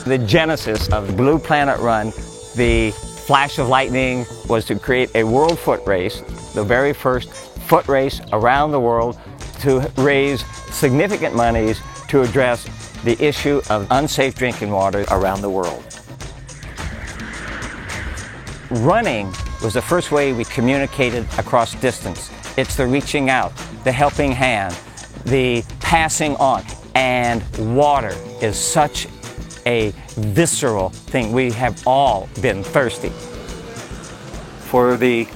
The genesis of Blue Planet Run, the flash of lightning, was to create a world foot race, the very first foot race around the world to raise significant monies to address the issue of unsafe drinking water around the world. Running was the first way we communicated across distance. It's the reaching out, the helping hand, the passing on, and water is such a visceral thing. We have all been thirsty. For the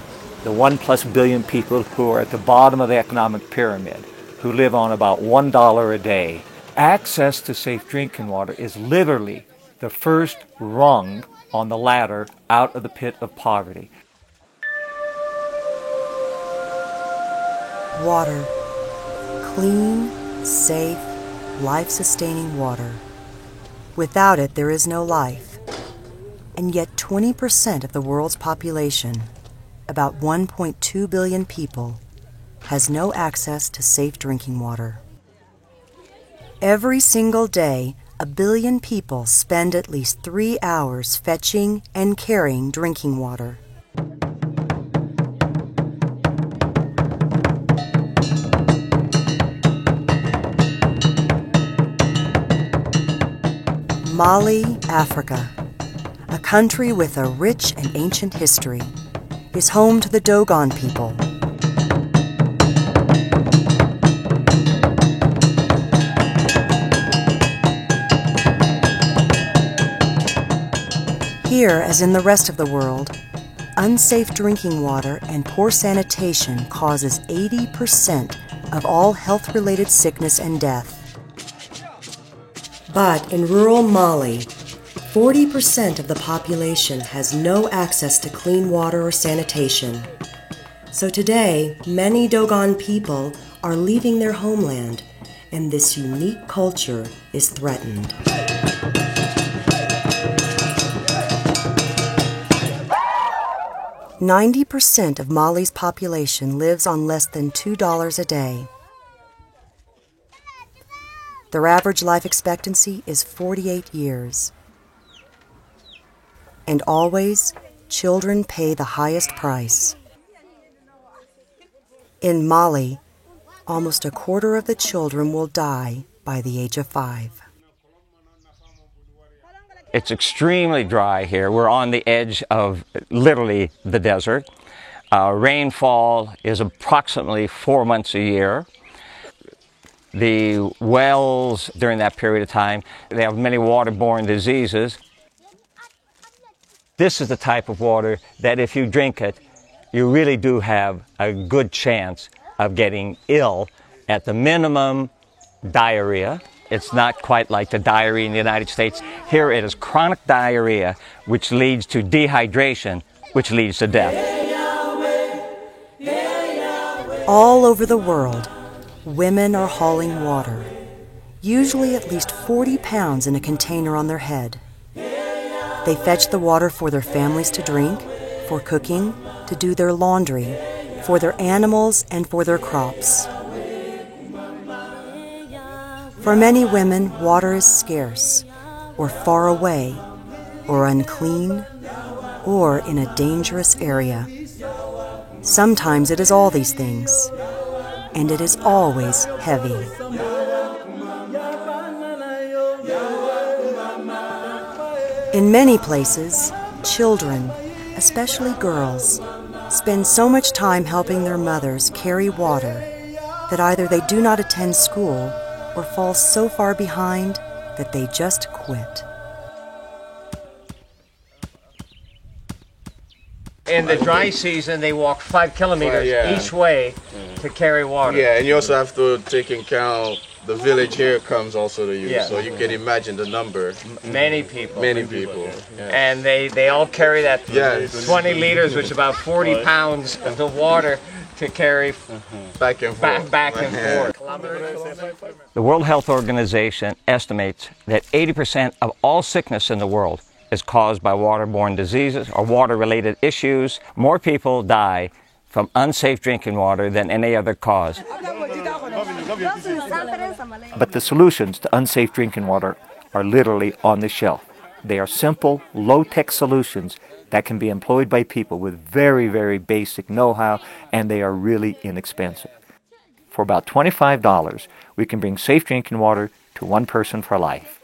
1+ billion people who are at the bottom of the economic pyramid, who live on about $1 a day, access to safe drinking water is literally the first rung on the ladder out of the pit of poverty. Water. Clean, safe, life-sustaining water. Without it, there is no life. And yet 20% of the world's population, about 1.2 billion people, has no access to safe drinking water. Every single day, 1 billion people spend at least 3 hours fetching and carrying drinking water. Mali, Africa, a country with a rich and ancient history, is home to the Dogon people. Here, as in the rest of the world, unsafe drinking water and poor sanitation causes 80% of all health-related sickness and death. But in rural Mali, 40% of the population has no access to clean water or sanitation. So today, many Dogon people are leaving their homeland, and this unique culture is threatened. "90% of Mali's population lives on less than $2 a day. Their average life expectancy is 48 years. And always, children pay the highest price. In Mali, almost a quarter of the children will die by the age of 5. It's extremely dry here. We're on the edge of literally the desert. Rainfall is approximately 4 months a year. The wells during that period of time, they have many waterborne diseases. This is the type of water that if you drink it, you really do have a good chance of getting ill. At the minimum, diarrhea. It's not quite like the diarrhea in the United States. Here it is chronic diarrhea, which leads to dehydration, which leads to death. All over the world, women are hauling water, usually at least 40 pounds in a container on their head. They fetch the water for their families to drink, for cooking, to do their laundry, for their animals, and for their crops. For many women, water is scarce, or far away, or unclean, or in a dangerous area. Sometimes it is all these things, and it is always heavy. In many places, children, especially girls, spend so much time helping their mothers carry water that either they do not attend school or fall so far behind that they just quit. In the dry season, they walk 5 kilometers each way to carry water. Yeah, and you also have to take into account the village here comes also to use. Yeah. So you can imagine the number. Many people. Many people. Yeah. And they all carry that Yes. 20 liters, which is about 40 pounds of water to carry Back and forth. back and forth. The World Health Organization estimates that 80% of all sickness in the world is caused by waterborne diseases or water-related issues. More people die from unsafe drinking water than any other cause. But the solutions to unsafe drinking water are literally on the shelf. They are simple, low-tech solutions that can be employed by people with very, very basic know-how, and they are really inexpensive. For about $25, we can bring safe drinking water to one person for life.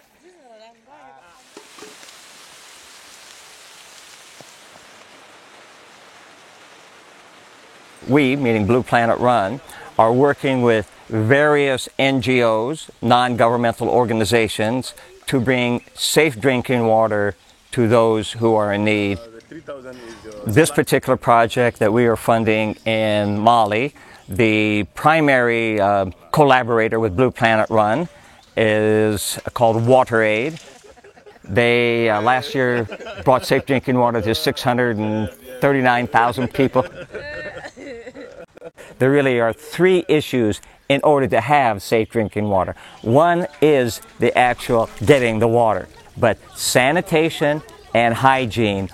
We, meaning Blue Planet Run, are working with various NGOs, non-governmental organizations, to bring safe drinking water to those who are in need. This particular project that we are funding in Mali, the primary collaborator with Blue Planet Run is called WaterAid. They last year brought safe drinking water to 639,000 people. There really are three issues in order to have safe drinking water. One is the actual getting the water, but sanitation and hygiene.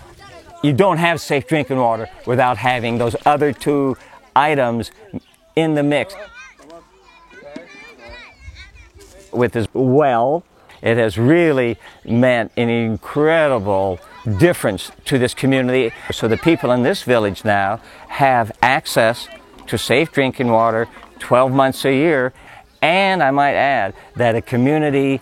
You don't have safe drinking water without having those other two items in the mix. With this well, it has really meant an incredible difference to this community. So the people in this village now have access to safe drinking water 12 months a year, and I might add that a community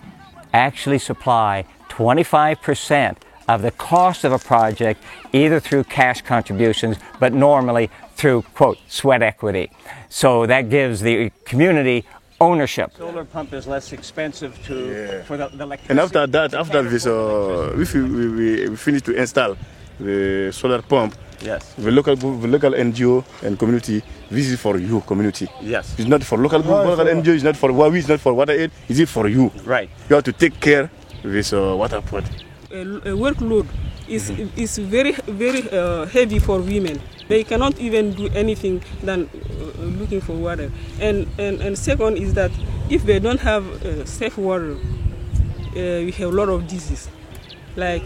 actually supply 25% of the cost of a project either through cash contributions, but normally through, quote, sweat equity. So that gives the community ownership. Solar pump is less expensive for the electricity. And after that, after this, we finish to install the solar pump. Yes. The local NGO and community, this is for you, community. Yes. It's not for local NGO, it's not for Huawei, it's not for WaterAid, it's it for you. Right. You have to take care of this water pot. A workload is very, very heavy for women. They cannot even do anything than looking for water. And second is that if they don't have safe water, we have a lot of disease, like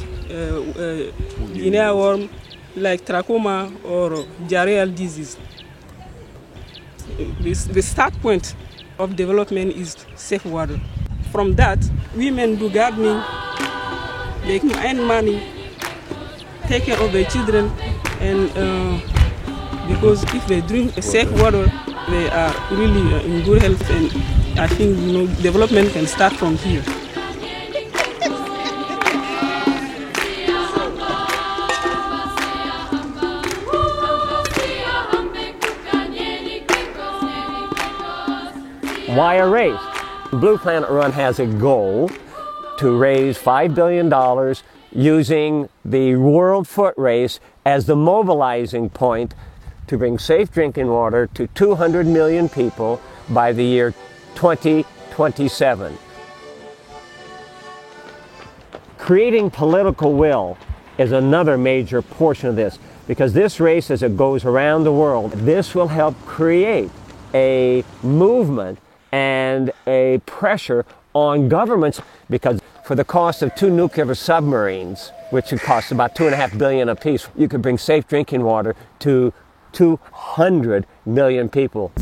Guinea worm, like trachoma or diarrheal disease. The start point of development is safe water. From that, women do gardening, they can earn money, take care of their children, and because if they drink safe water, they are really in good health, and I think development can start from here. Why a race? Blue Planet Run has a goal to raise $5 billion using the World Foot Race as the mobilizing point to bring safe drinking water to 200 million people by the year 2027. Creating political will is another major portion of this, because this race, as it goes around the world, this will help create a movement and a pressure on governments, because for the cost of 2 nuclear submarines, which would cost about $2.5 billion apiece, you could bring safe drinking water to 200 million people.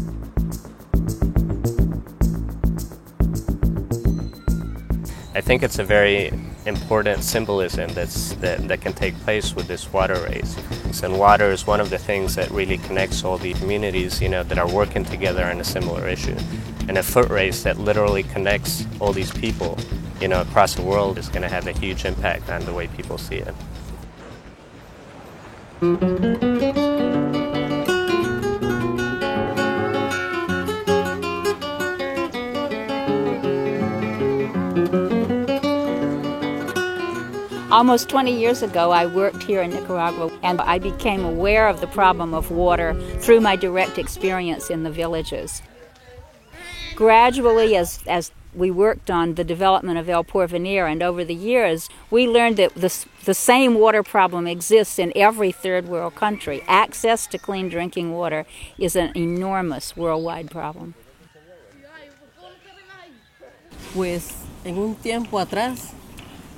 I think it's a very important symbolism that can take place with this water race. And water is one of the things that really connects all the communities, that are working together on a similar issue. And a foot race that literally connects all these people, across the world is going to have a huge impact on the way people see it. Almost 20 years ago, I worked here in Nicaragua, and I became aware of the problem of water through my direct experience in the villages. Gradually, as we worked on the development of El Porvenir, and over the years, we learned that the same water problem exists in every third world country. Access to clean drinking water is an enormous worldwide problem. Pues en un tiempo atrás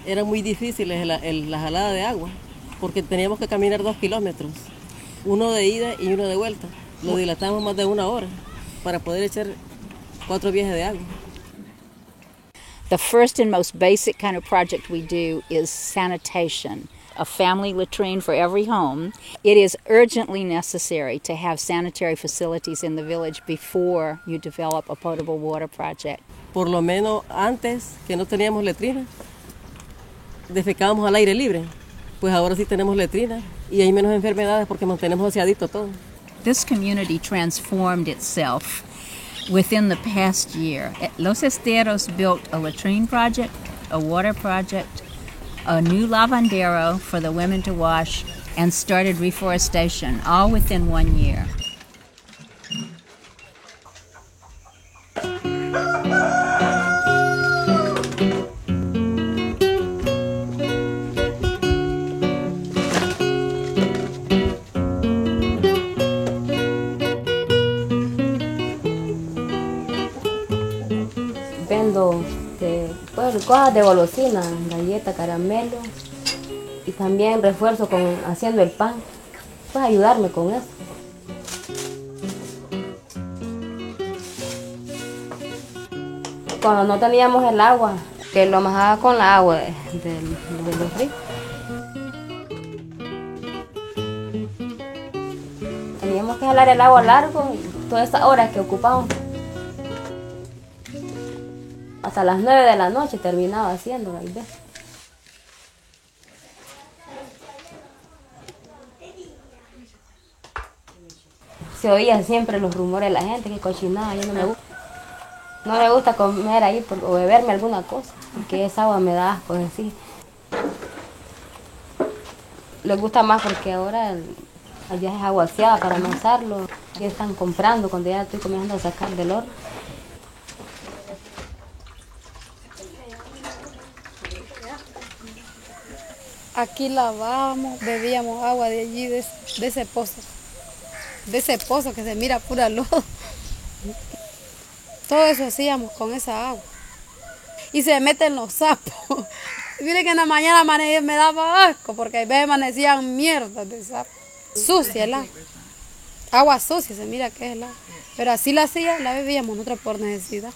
era muy difícil la jalada de agua, porque teníamos que caminar 2 kilómetros, uno de ida y uno de vuelta. Lo dilatamos más de 1 hora para poder echar 4 viajes de agua. The first and most basic kind of project we do is sanitation, a family latrine for every home. It is urgently necessary to have sanitary facilities in the village before you develop a potable water project. Por lo menos antes, que no teníamos letrina, defecábamos al aire libre. Pues ahora sí tenemos letrina y hay menos enfermedades porque mantenemos aseadito todo. This community transformed itself within the past year. Los Esteros built a latrine project, a water project, a new lavandero for the women to wash, and started reforestation, all within 1 year. Vendo cosas de golosina, galletas, caramelo, y también refuerzo haciendo el pan. Puedes ayudarme con eso. Cuando no teníamos el agua, que lo majaba con la agua de los ríos. Teníamos que jalar el agua largo y todas esas horas que ocupamos. Hasta las 9 de la noche terminaba haciéndolo. Se oía siempre los rumores de la gente, que cochinaba, yo no me gusta. No me gusta comer ahí o beberme alguna cosa, porque esa agua me da asco, decir. Les gusta más porque ahora allá es aguaseada para amasarlo. Ya están comprando cuando ya estoy comenzando a sacar del horno. Aquí lavábamos, bebíamos agua de allí, de ese pozo. De ese pozo que se mira pura luz. Todo eso hacíamos con esa agua. Y se meten los sapos. Mire que en la mañana me daba asco, porque a veces amanecían mierdas de sapos. Sucia el agua. Agua sucia, se mira que es el agua. Pero así la bebíamos nosotros por necesidad.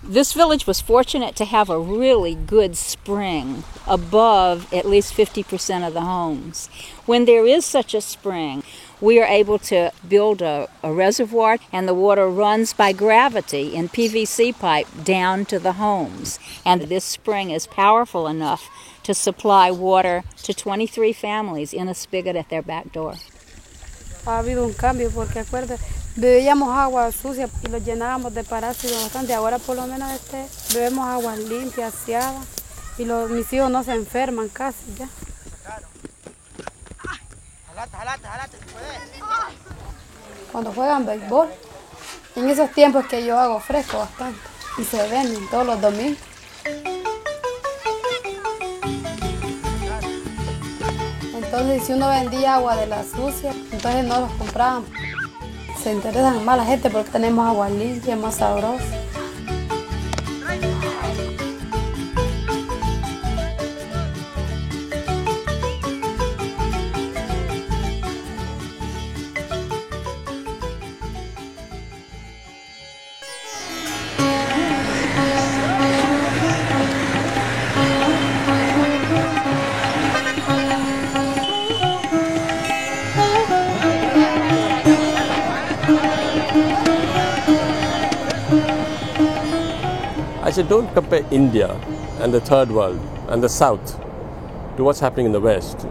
This village was fortunate to have a really good spring above at least 50% of the homes. When there is such a spring, we are able to build a reservoir, and the water runs by gravity in PVC pipe down to the homes. And this spring is powerful enough to supply water to 23 families in a spigot at their back door. Ha habido un cambio porque acuérdate, bebíamos agua sucia y lo llenábamos de parásitos bastante. Ahora por lo menos bebemos agua limpia, aseada, y mis hijos no se enferman casi ya. Cuando juegan béisbol, en esos tiempos que yo hago fresco bastante y se venden todos los domingos. Entonces si uno vendía agua de la sucia, entonces no los compraban. Se interesan más la gente porque tenemos agua limpia, más sabrosa. I said, don't compare India and the third world and the south to what's happening in the west.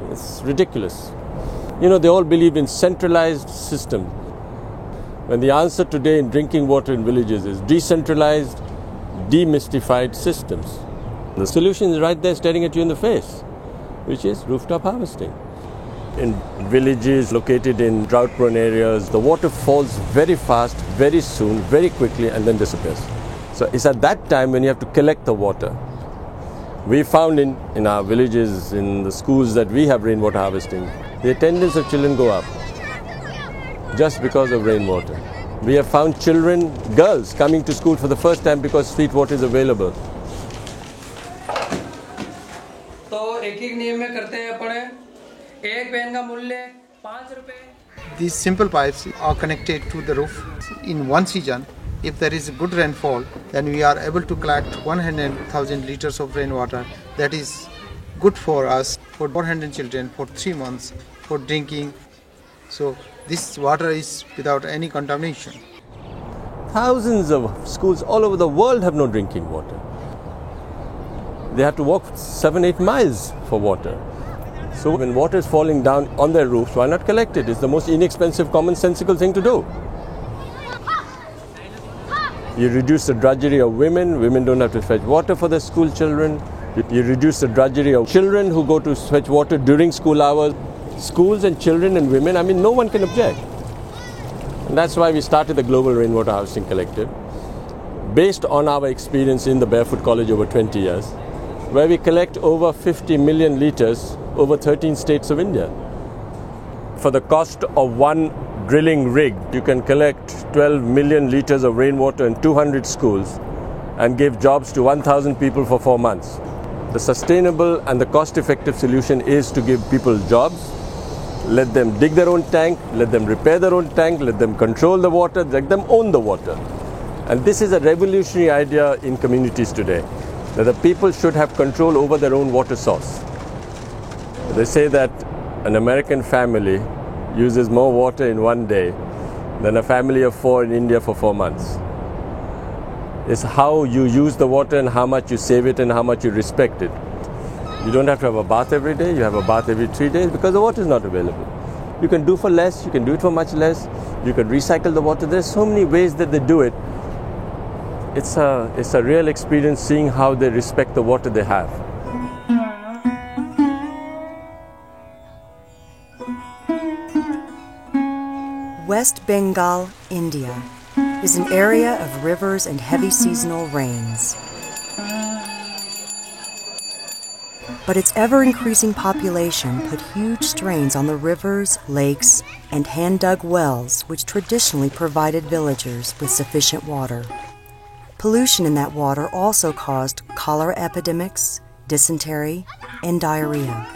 It's ridiculous. You know, they all believe in centralized systems. When the answer today in drinking water in villages is decentralized, demystified systems. The solution is right there staring at you in the face, which is rooftop harvesting. in villages located in drought-prone areas, the water falls very fast, very soon, very quickly, and then disappears. So it's at that time when you have to collect the water. We found in our villages, in the schools that we have rainwater harvesting, the attendance of children go up just because of rainwater. We have found children, girls, coming to school for the first time because sweet water is available. These simple pipes are connected to the roof. In one season, if there is good rainfall, then we are able to collect 100,000 liters of rainwater. That is good for us, for 400 children, for 3 months, for drinking. So this water is without any contamination. Thousands of schools all over the world have no drinking water. They have to walk 7-8 miles for water. So when water is falling down on their roofs, why not collect it? It's the most inexpensive, commonsensical thing to do. You reduce the drudgery of women. Women don't have to fetch water for their school children. You reduce the drudgery of children who go to fetch water during school hours. Schools and children and women, I mean, no one can object. And that's why we started the Global Rainwater Harvesting Collective, based on our experience in the Barefoot College over 20 years, where we collect over 50 million liters over 13 states of India. For the cost of one drilling rig, you can collect 12 million liters of rainwater in 200 schools and give jobs to 1,000 people for 4 months. The sustainable and the cost-effective solution is to give people jobs, let them dig their own tank, let them repair their own tank, let them control the water, let them own the water. And this is a revolutionary idea in communities today, that the people should have control over their own water source. They say that an American family uses more water in one day than a family of 4 in India for 4 months. It's how you use the water and how much you save it and how much you respect it. You don't have to have a bath every day, you have a bath every 3 days because the water is not available. You can do for less, you can do it for much less, you can recycle the water. There's so many ways that they do it. It's a real experience seeing how they respect the water they have. West Bengal, India, is an area of rivers and heavy seasonal rains. But its ever-increasing population put huge strains on the rivers, lakes, and hand-dug wells which traditionally provided villagers with sufficient water. Pollution in that water also caused cholera epidemics, dysentery, and diarrhea.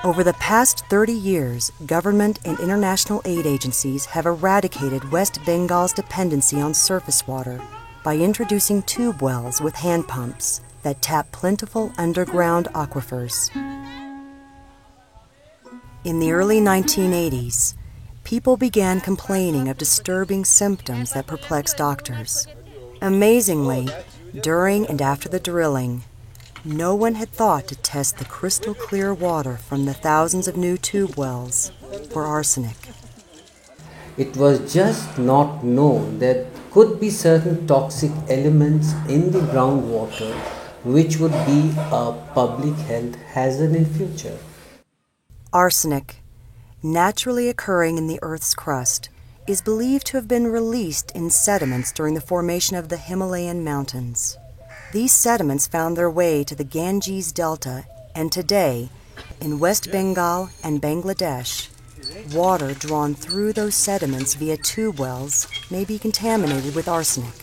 Over the past 30 years, government and international aid agencies have eradicated West Bengal's dependency on surface water by introducing tube wells with hand pumps that tap plentiful underground aquifers. In the early 1980s, people began complaining of disturbing symptoms that perplexed doctors. Amazingly, during and after the drilling, no one had thought to test the crystal clear water from the thousands of new tube wells for arsenic. It was just not known that could be certain toxic elements in the groundwater which would be a public health hazard in future. Arsenic, naturally occurring in the Earth's crust, is believed to have been released in sediments during the formation of the Himalayan mountains. These sediments found their way to the Ganges Delta, and today, in West Bengal and Bangladesh, water drawn through those sediments via tube wells may be contaminated with arsenic.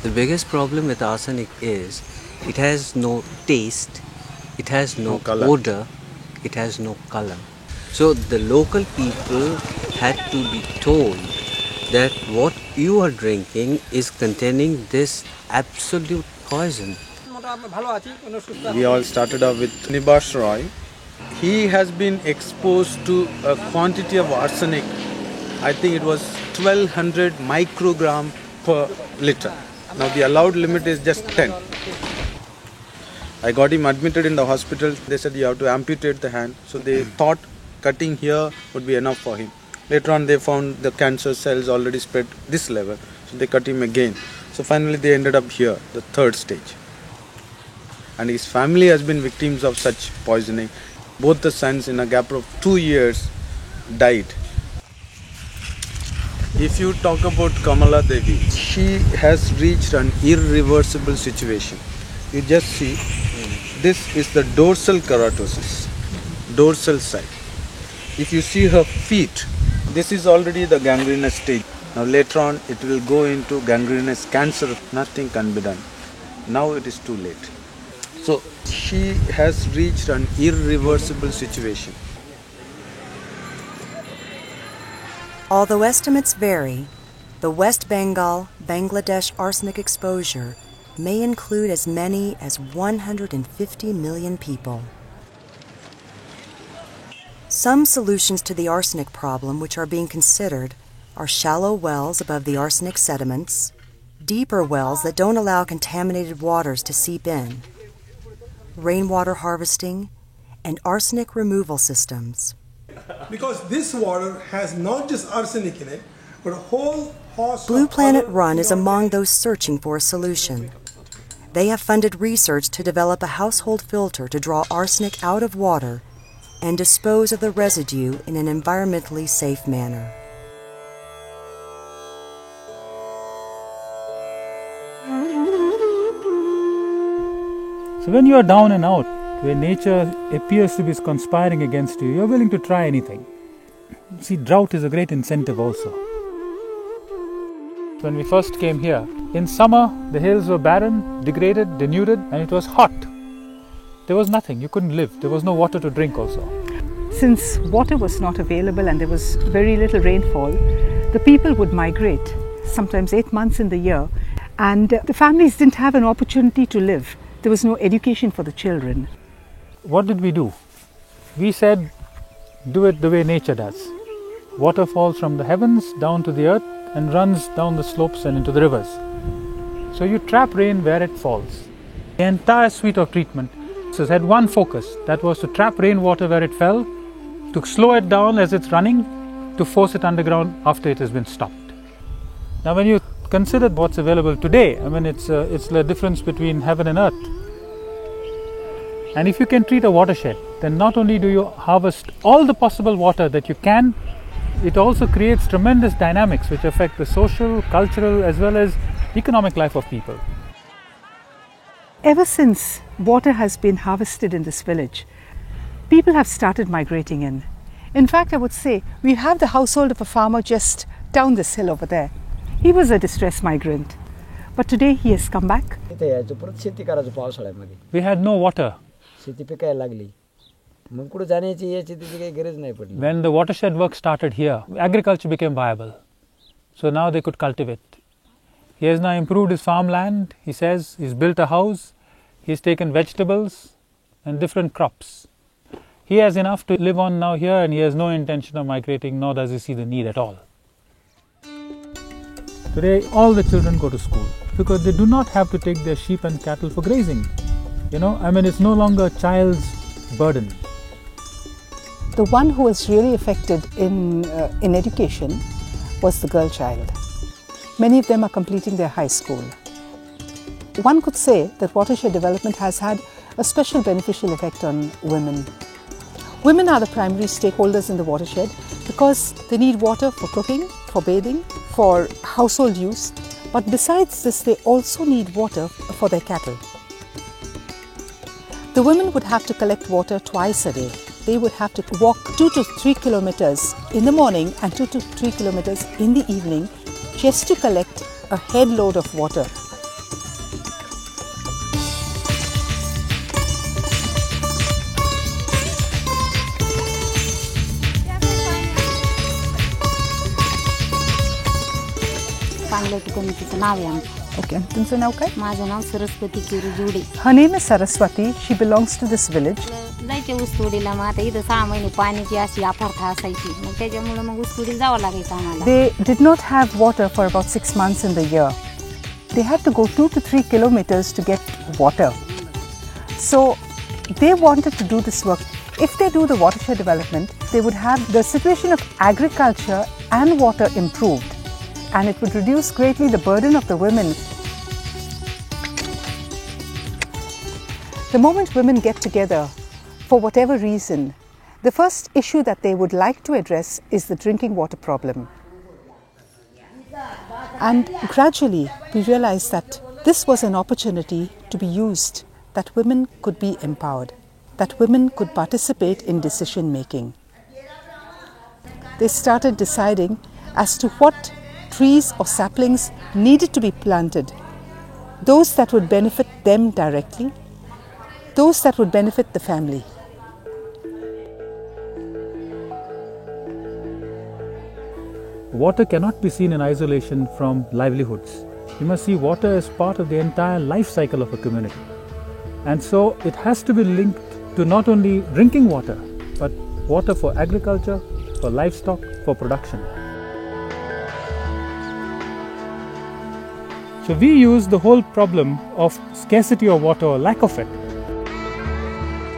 The biggest problem with arsenic is it has no taste, it has no odor, it has no color. So the local people had to be told that what you are drinking is containing this absolute poison. We all started off with Nibas Roy. He has been exposed to a quantity of arsenic. I think it was 1200 microgram per liter. Now the allowed limit is just 10. I got him admitted in the hospital. They said you have to amputate the hand. So they thought cutting here would be enough for him. Later on they found the cancer cells already spread this level. So they cut him again. So finally they ended up here, the third stage. and his family has been victims of such poisoning. Both the sons in a gap of 2 years died. If you talk about Kamala Devi, she has reached an irreversible situation. You just see, this is the dorsal keratosis, dorsal side. If you see her feet, this is already the gangrenous stage. Now later on it will go into gangrenous cancer, nothing can be done. Now it is too late. So she has reached an irreversible situation. Although estimates vary, the West Bengal, Bangladesh arsenic exposure may include as many as 150 million people. Some solutions to the arsenic problem which are being considered are shallow wells above the arsenic sediments, deeper wells that don't allow contaminated waters to seep in, rainwater harvesting, and arsenic removal systems. Because this water has not just arsenic in it, but a whole host Blue of Planet other Run is among those searching for a solution. They have funded research to develop a household filter to draw arsenic out of water and dispose of the residue in an environmentally safe manner. So when you are down and out, where nature appears to be conspiring against you, you're willing to try anything. See, drought is a great incentive also. When we first came here, in summer the hills were barren, degraded, denuded, and it was hot. There was nothing, you couldn't live, there was no water to drink also. Since water was not available and there was very little rainfall, the people would migrate, sometimes 8 months in the year, and the families didn't have an opportunity to live. There was no education for the children. What did we do? We said, do it the way nature does. Water falls from the heavens down to the earth and runs down the slopes and into the rivers. So you trap rain where it falls. The entire suite of treatment had one focus, that was to trap rainwater where it fell, to slow it down as it's running, to force it underground after it has been stopped. Now when you consider what's available today, I mean it's the difference between heaven and earth. And if you can treat a watershed, then not only do you harvest all the possible water that you can, it also creates tremendous dynamics which affect the social, cultural as well as economic life of people. Ever since water has been harvested in this village, people have started migrating in. In fact, I would say we have the household of a farmer just down this hill over there. He was a distressed migrant, but today he has come back. We had no water. When the watershed work started here, agriculture became viable. So now they could cultivate. He has now improved his farmland. He says he's built a house, he's taken vegetables and different crops. He has enough to live on now here, and he has no intention of migrating, nor does he see the need at all. Today all the children go to school because they do not have to take their sheep and cattle for grazing. It's no longer a child's burden. The one who was really affected in education was the girl child. Many of them are completing their high school. One could say that watershed development has had a special beneficial effect on women. Women are the primary stakeholders in the watershed because they need water for cooking, for bathing, for household use, but besides this they also need water for their cattle. The women would have to collect water twice a day. They would have to walk 2 to 3 kilometers in the morning and 2 to 3 kilometers in the evening just to collect a head load of water. Okay, her name is Saraswati. She belongs to this village. They did not have water for about 6 months in the year. They had to go 2 to 3 kilometers to get water. So they wanted to do this work. If they do the watershed development, they would have the situation of agriculture and water improved, and it would reduce greatly the burden of the women. The moment women get together, for whatever reason, the first issue that they would like to address is the drinking water problem. And gradually, we realized that this was an opportunity to be used, that women could be empowered, that women could participate in decision making. They started deciding as to what trees or saplings needed to be planted, those that would benefit them directly, those that would benefit the family. Water cannot be seen in isolation from livelihoods. You must see water as part of the entire life cycle of a community. And so it has to be linked to not only drinking water, but water for agriculture, for livestock, for production. So we use the whole problem of scarcity of water or lack of it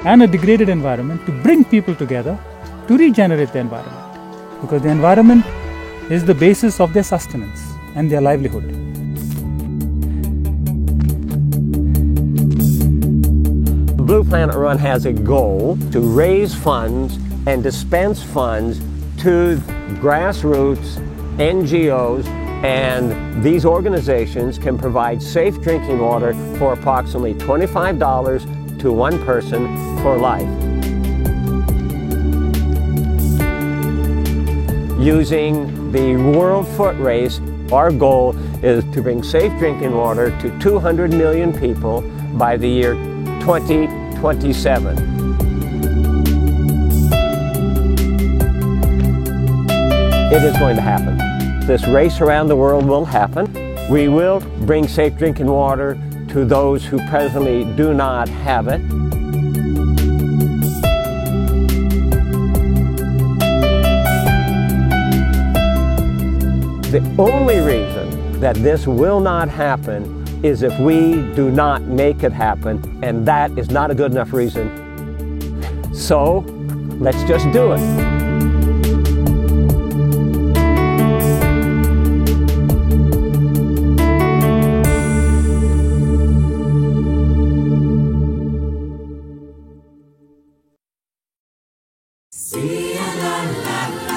and a degraded environment to bring people together to regenerate the environment, because the environment is the basis of their sustenance and their livelihood. Blue Planet Run has a goal to raise funds and dispense funds to grassroots, NGOs, and these organizations can provide safe drinking water for approximately $25 to one person for life. Using the World Foot Race, our goal is to bring safe drinking water to 200 million people by the year 2027. It is going to happen. This race around the world will happen. We will bring safe drinking water to those who presently do not have it. The only reason that this will not happen is if we do not make it happen, and that is not a good enough reason. So, let's just do it. See la la la.